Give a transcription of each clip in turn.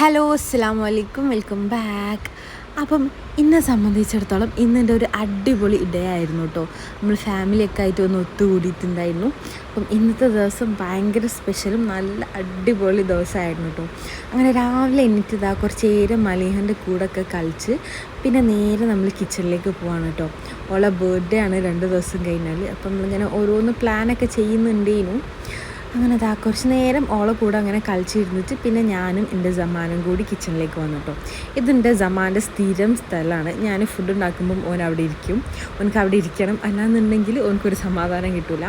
Hello അസ്സലാമു അലൈക്കും, welcome back. അപ്പം ഇന്നെ സംബന്ധിച്ചിടത്തോളം ഇന്നെൻ്റെ ഒരു അടിപൊളി ഡേ ആയിരുന്നു കേട്ടോ. നമ്മൾ ഫാമിലിയൊക്കെ ആയിട്ട് ഒന്ന് ഒത്തുകൂടിയിട്ടുണ്ടായിരുന്നു. അപ്പം ഇന്നത്തെ ദിവസം ഭയങ്കര സ്പെഷ്യലും നല്ല അടിപൊളി ദിവസമായിരുന്നു കേട്ടോ. അങ്ങനെ രാവിലെ എണീറ്റ് കുറച്ച് നേരം മലീഹൻ്റെ കൂടെയൊക്കെ കളിച്ച് പിന്നെ നേരെ നമ്മൾ കിച്ചണിലേക്ക് പോവാണ് കേട്ടോ. ഓളെ ബർത്ത്ഡേ ആണ് 2 ദിവസം കഴിഞ്ഞാൽ. അപ്പം നമ്മളിങ്ങനെ ഓരോന്ന് പ്ലാനൊക്കെ ചെയ്യുന്നുണ്ടേനു. അങ്ങനെ കുറച്ച് നേരം ഓളെ കൂടെ അങ്ങനെ കളിച്ചിരുന്നിട്ട് പിന്നെ ഞാനും എൻ്റെ ജമാനും കൂടി കിച്ചണിലേക്ക് വന്നു കേട്ടോ. ഇതെൻ്റെ ജമാൻ്റെ സ്ഥിരം സ്ഥലമാണ്. ഞാൻ ഫുഡ് ഉണ്ടാക്കുമ്പം ഓൻ അവിടെ ഇരിക്കും. ഓനക്ക് അവിടെ ഇരിക്കണം, അല്ലാന്നുണ്ടെങ്കിൽ ഓനക്കൊരു സമാധാനം കിട്ടില്ല.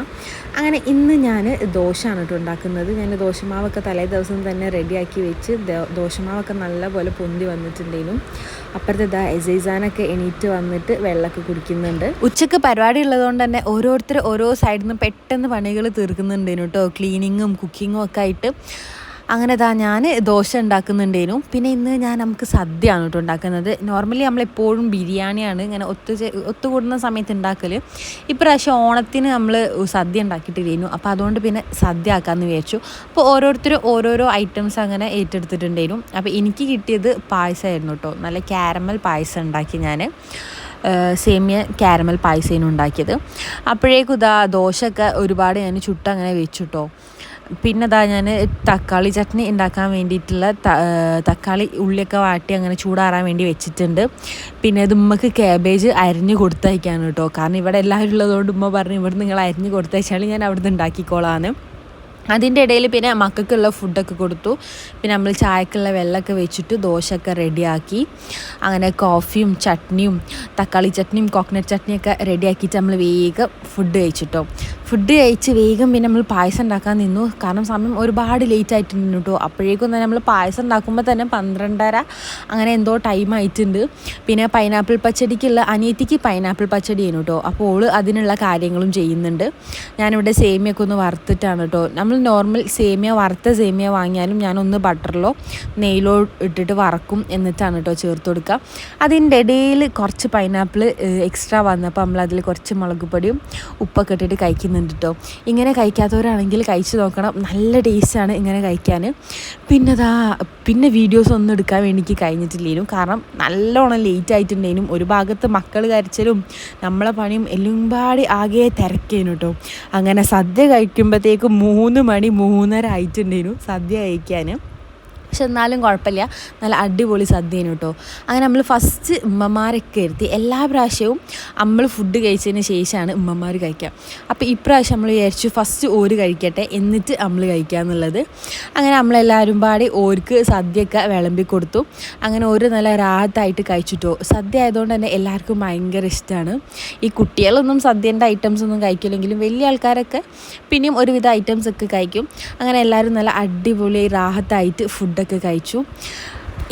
അങ്ങനെ ഇന്ന് ഞാൻ ദോശയാണ് കേട്ടോ ഉണ്ടാക്കുന്നത്. ഞാൻ ദോശമാവൊക്കെ തലേ ദിവസം തന്നെ റെഡിയാക്കി വെച്ച് ദോശമാവൊക്കെ നല്ലപോലെ പൊന്തി വന്നിട്ടുണ്ടായിരുന്നു. അപ്പുറത്തെ എസൈസാനൊക്കെ എണീറ്റ് വന്നിട്ട് വെള്ളമൊക്കെ കുടിക്കുന്നുണ്ട്. ഉച്ചക്ക് പരിപാടി ഉള്ളതുകൊണ്ട് തന്നെ ഓരോരുത്തർ ഓരോ സൈഡിൽ നിന്ന് പെട്ടെന്ന് പണികൾ തീർക്കുന്നുണ്ടേനു കേട്ടോ. ക്ലീനിങ്ങും കുക്കിങ്ങും ഒക്കെ ആയിട്ട് അങ്ങനെ ഞാൻ ദോശ ഉണ്ടാക്കുന്നുണ്ടേനു. പിന്നെ ഇന്ന് നമുക്ക് സദ്യയാണ് കേട്ടോ ഉണ്ടാക്കുന്നത്. നോർമലി നമ്മളെപ്പോഴും ബിരിയാണിയാണ് ഇങ്ങനെ ഒത്തുകൂടുന്ന സമയത്ത് ഉണ്ടാക്കൽ. ഇപ്രാവശ്യം ഓണത്തിന് നമ്മൾ സദ്യ ഉണ്ടാക്കിയിട്ടില്ലേനു. അപ്പോൾ അതുകൊണ്ട് പിന്നെ സദ്യ ആക്കാമെന്ന് വിചാരിച്ചു. അപ്പോൾ ഓരോരുത്തർ ഓരോരോ ഐറ്റംസ് അങ്ങനെ ഏറ്റെടുത്തിട്ടുണ്ടായിരുന്നു. അപ്പോൾ എനിക്ക് കിട്ടിയത് പായസമായിരുന്നു കേട്ടോ. നല്ല കാരമൽ പായസം ഉണ്ടാക്കി ഞാൻ. സേമിയ കാരമൽ പായസേനും ഉണ്ടാക്കിയത്. അപ്പോഴേക്കും ദോശയൊക്കെ ഒരുപാട് ഞാൻ ചുട്ടങ്ങനെ വെച്ചിട്ടോ. പിന്നെ ഞാൻ തക്കാളി ചട്നി ഉണ്ടാക്കാൻ വേണ്ടിയിട്ടുള്ള തക്കാളി ഉള്ളിയൊക്കെ വാട്ടി അങ്ങനെ ചൂടാറാൻ വേണ്ടി വെച്ചിട്ടുണ്ട്. പിന്നെ ഇത് ഉമ്മക്ക് ക്യാബേജ് അരിഞ്ഞ് കൊടുത്തയക്കാണ് കേട്ടോ. കാരണം ഇവിടെ എല്ലാവരും ഉള്ളതുകൊണ്ട് ഉമ്മ പറഞ്ഞു ഇവിടെ നിങ്ങൾ അരിഞ്ഞ് കൊടുത്തയച്ചാൽ ഞാൻ അവിടുന്ന് ഉണ്ടാക്കിക്കോളാന്ന്. അതിൻ്റെ ഇടയിൽ പിന്നെ മക്കൾക്കുള്ള ഫുഡൊക്കെ കൊടുത്തു. പിന്നെ നമ്മൾ ചായക്കുള്ള വെള്ളമൊക്കെ വെച്ചിട്ട് ദോശയൊക്കെ റെഡിയാക്കി. അങ്ങനെ കോഫിയും ചട്നിയും തക്കാളി ചട്നിയും കോക്കനട്ട് ചട്നിയൊക്കെ റെഡിയാക്കിയിട്ട് നമ്മൾ വേഗം ഫുഡ് കഴിച്ചിട്ടോ. ഫുഡ് കഴിച്ച് വേഗം പിന്നെ നമ്മൾ പായസം ഉണ്ടാക്കാൻ നിന്നു. കാരണം സമയം ഒരുപാട് ലേറ്റ് ആയിട്ടുണ്ട് കേട്ടോ. അപ്പോഴേക്കും തന്നെ നമ്മൾ പായസം ഉണ്ടാക്കുമ്പോൾ തന്നെ 12:30 അങ്ങനെ എന്തോ ടൈം ആയിട്ടുണ്ട്. പിന്നെ പൈനാപ്പിൾ പച്ചടിക്കുള്ള അനിയത്തിക്ക് പൈനാപ്പിൾ പച്ചടി ചെയ്യുന്നു കേട്ടോ. അപ്പോൾ ഓള് അതിനുള്ള കാര്യങ്ങളും ചെയ്യുന്നുണ്ട്. ഞാനിവിടെ സേമിയൊക്കെ ഒന്ന് വറുത്തിട്ടാണ് കേട്ടോ. നമ്മൾ നോർമൽ സേമിയ വറുത്ത സേമിയ വാങ്ങിയാലും ഞാനൊന്ന് ബട്ടറിലോ നെയ്യിലോ ഇട്ടിട്ട് വറക്കും, എന്നിട്ടാണ് കേട്ടോ ചേർത്ത് കൊടുക്കുക. അതിൻ്റെ ഇടയിൽ കുറച്ച് പൈനാപ്പിൾ എക്സ്ട്രാ വന്നപ്പോൾ നമ്മളതിൽ കുറച്ച് മുളക് പൊടിയും ഉപ്പൊക്കെ ഇട്ടിട്ട് കഴിക്കുന്നുണ്ട് കേട്ടോ. ഇങ്ങനെ കഴിക്കാത്തവരാണെങ്കിൽ കഴിച്ച് നോക്കണം, നല്ല ടേസ്റ്റാണ് ഇങ്ങനെ കഴിക്കാൻ. പിന്നെ വീഡിയോസ് ഒന്നും എടുക്കാൻ വേണ്ടിക്ക് കഴിഞ്ഞിട്ടില്ലേനും. കാരണം നല്ലോണം ലേറ്റ് ആയിട്ടുണ്ടേനും. ഒരു ഭാഗത്ത് മക്കൾ കരച്ചിലും നമ്മളെ പണിയും എല്ലാം പാടി ആകെ തിരക്കേനു കേട്ടോ. അങ്ങനെ സദ്യ കഴിക്കുമ്പോഴത്തേക്ക് 3 മണി 3:30 ആയിട്ടുണ്ടേനു സദ്യ കഴിക്കാൻ. പക്ഷെ എന്നാലും കുഴപ്പമില്ല, നല്ല അടിപൊളി സദ്യയാണ് കേട്ടോ. അങ്ങനെ നമ്മൾ ഫസ്റ്റ് ഉമ്മമാരൊക്കെ ഇരുത്തി. എല്ലാ പ്രാവശ്യവും നമ്മൾ ഫുഡ് കഴിച്ചതിന് ശേഷമാണ് ഉമ്മമാർ കഴിക്കുക. അപ്പോൾ ഇപ്രാവശ്യം നമ്മൾ വിചാരിച്ചു ഫസ്റ്റ് ഓര് കഴിക്കട്ടെ എന്നിട്ട് നമ്മൾ കഴിക്കുക എന്നുള്ളത്. അങ്ങനെ നമ്മളെല്ലാവരും പാടി ഓർക്ക് സദ്യയൊക്കെ വിളമ്പി കൊടുത്തു. അങ്ങനെ ഓര് നല്ല രാഹത്തായിട്ട് കഴിച്ചിട്ടോ. സദ്യ ആയതുകൊണ്ട് തന്നെ എല്ലാവർക്കും ഭയങ്കര ഇഷ്ടമാണ്. ഈ കുട്ടികളൊന്നും സദ്യൻ്റെ ഐറ്റംസ് ഒന്നും കഴിക്കില്ലെങ്കിലും വലിയ ആൾക്കാരൊക്കെ പിന്നെയും ഒരുവിധ ഐറ്റംസ് ഒക്കെ കഴിക്കും. അങ്ങനെ എല്ലാവരും നല്ല അടിപൊളി രാഹത്തായിട്ട് ഫുഡൊക്കെ കഴിച്ചു.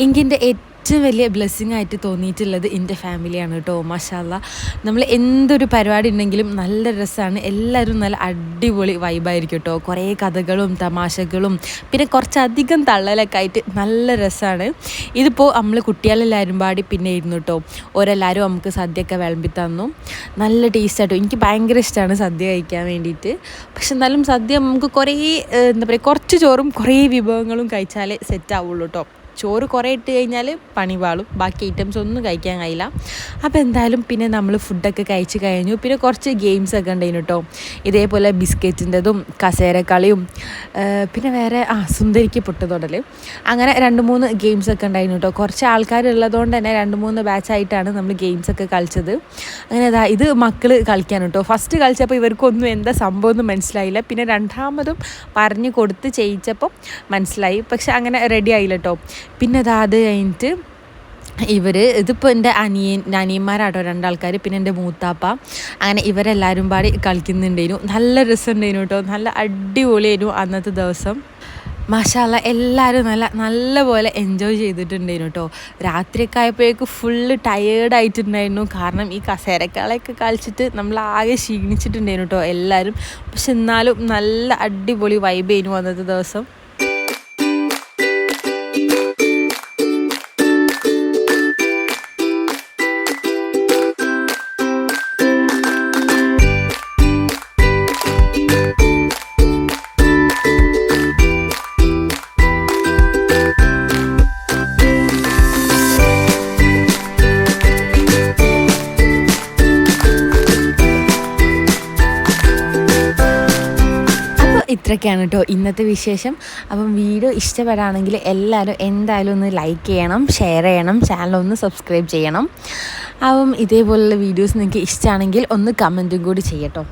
എനിക്കെൻ്റെ ഏറ്റവും വലിയ ബ്ലെസ്സിങ് ആയിട്ട് തോന്നിയിട്ടുള്ളത് എൻ്റെ ഫാമിലിയാണ് കേട്ടോ. മാഷാ അല്ലാഹ്, നമ്മൾ എന്തൊരു പരിപാടി ഉണ്ടെങ്കിലും നല്ല രസമാണ്. എല്ലാവരും നല്ല അടിപൊളി വൈബായിരിക്കും കേട്ടോ. കുറേ കഥകളും തമാശകളും പിന്നെ കുറച്ചധികം തള്ളലൊക്കെ ആയിട്ട് നല്ല രസമാണ്. ഇതിപ്പോൾ നമ്മൾ കുട്ടികളെല്ലാവരും പാടി പിന്നെ ഇരുന്നു കേട്ടോ. ഓരെല്ലാവരും നമുക്ക് സദ്യയൊക്കെ വിളമ്പി തന്നു. നല്ല ടേസ്റ്റായിട്ടോ. എനിക്ക് ഭയങ്കര ഇഷ്ടമാണ് സദ്യ കഴിക്കാൻ വേണ്ടിയിട്ട്. പക്ഷെ എന്നാലും സദ്യ നമുക്ക് കുറേ കുറച്ച് ചോറും കുറേ വിഭവങ്ങളും കഴിച്ചാലേ സെറ്റ് ആവുള്ളൂ കേട്ടോ. ചോറ് കുറേ ഇട്ട് കഴിഞ്ഞാൽ പണി പാളും, ബാക്കി ഐറ്റംസ് ഒന്നും കഴിക്കാൻ കഴിയില്ല. അപ്പോൾ എന്തായാലും പിന്നെ നമ്മൾ ഫുഡൊക്കെ കഴിച്ച് കഴിഞ്ഞു. പിന്നെ കുറച്ച് ഗെയിംസൊക്കെ ഉണ്ടായിരുന്നു കേട്ടോ. ഇതേപോലെ ബിസ്ക്കറ്റിൻ്റെതും കസേരക്കളിയും പിന്നെ വേറെ സുന്ദരിക്ക് പൊട്ടുതൊടൽ, അങ്ങനെ 2-3 ഗെയിംസൊക്കെ ഉണ്ടായിരുന്നു കേട്ടോ. കുറച്ച് ആൾക്കാരുള്ളതുകൊണ്ട് തന്നെ 2-3 ബാച്ചായിട്ടാണ് നമ്മൾ ഗെയിംസൊക്കെ കളിച്ചത്. അങ്ങനെ ഇത് മക്കൾ കളിക്കാൻ കേട്ടോ. ഫസ്റ്റ് കളിച്ചപ്പോൾ ഇവർക്കൊന്നും എന്താ സംഭവം ഒന്നും മനസ്സിലായില്ല. പിന്നെ രണ്ടാമതും പറഞ്ഞു കൊടുത്ത് ചെയ്യിച്ചപ്പോൾ മനസ്സിലായി. പക്ഷെ അങ്ങനെ റെഡി ആയില്ല കേട്ടോ. പിന്നെ അത് കഴിഞ്ഞിട്ട് ഇതിപ്പോൾ എൻ്റെ അനിയന്മാരാട്ടോ 2 ആൾക്കാർ, പിന്നെ എൻ്റെ മൂത്താപ്പ. അങ്ങനെ ഇവരെല്ലാവരും പാടി കളിക്കുന്നുണ്ടായിരുന്നു. നല്ല രസമുണ്ടായിരുന്നു കേട്ടോ. നല്ല അടിപൊളിയായിരുന്നു അന്നത്തെ ദിവസം. മാഷാ അല്ലാഹ്, എല്ലാവരും നല്ല പോലെ എൻജോയ് ചെയ്തിട്ടുണ്ടായിരുന്നു കേട്ടോ. രാത്രിയൊക്കെ ആയപ്പോഴേക്ക് ഫുള്ള് ടയേർഡായിട്ടുണ്ടായിരുന്നു. കാരണം ഈ കസേരക്കളയൊക്കെ കളിച്ചിട്ട് നമ്മൾ ആകെ ക്ഷീണിച്ചിട്ടുണ്ടായിരുന്നു കേട്ടോ എല്ലാവരും. പക്ഷെ എന്നാലും നല്ല അടിപൊളി വൈബായിരുന്നു അന്നത്തെ ദിവസം. ഇത്രയൊക്കെയാണ് കേട്ടോ ഇന്നത്തെ വിശേഷം. അപ്പം വീഡിയോ ഇഷ്ടപ്പെടുകയാണെങ്കിൽ എല്ലാവരും എന്തായാലും ഒന്ന് ലൈക്ക് ചെയ്യണം, ഷെയർ ചെയ്യണം, ചാനലൊന്ന് സബ്സ്ക്രൈബ് ചെയ്യണം. അപ്പം ഇതേപോലുള്ള വീഡിയോസ് നിങ്ങൾക്ക് ഇഷ്ടമാണെങ്കിൽ ഒന്ന് കമൻറ്റും കൂടി ചെയ്യട്ടോ.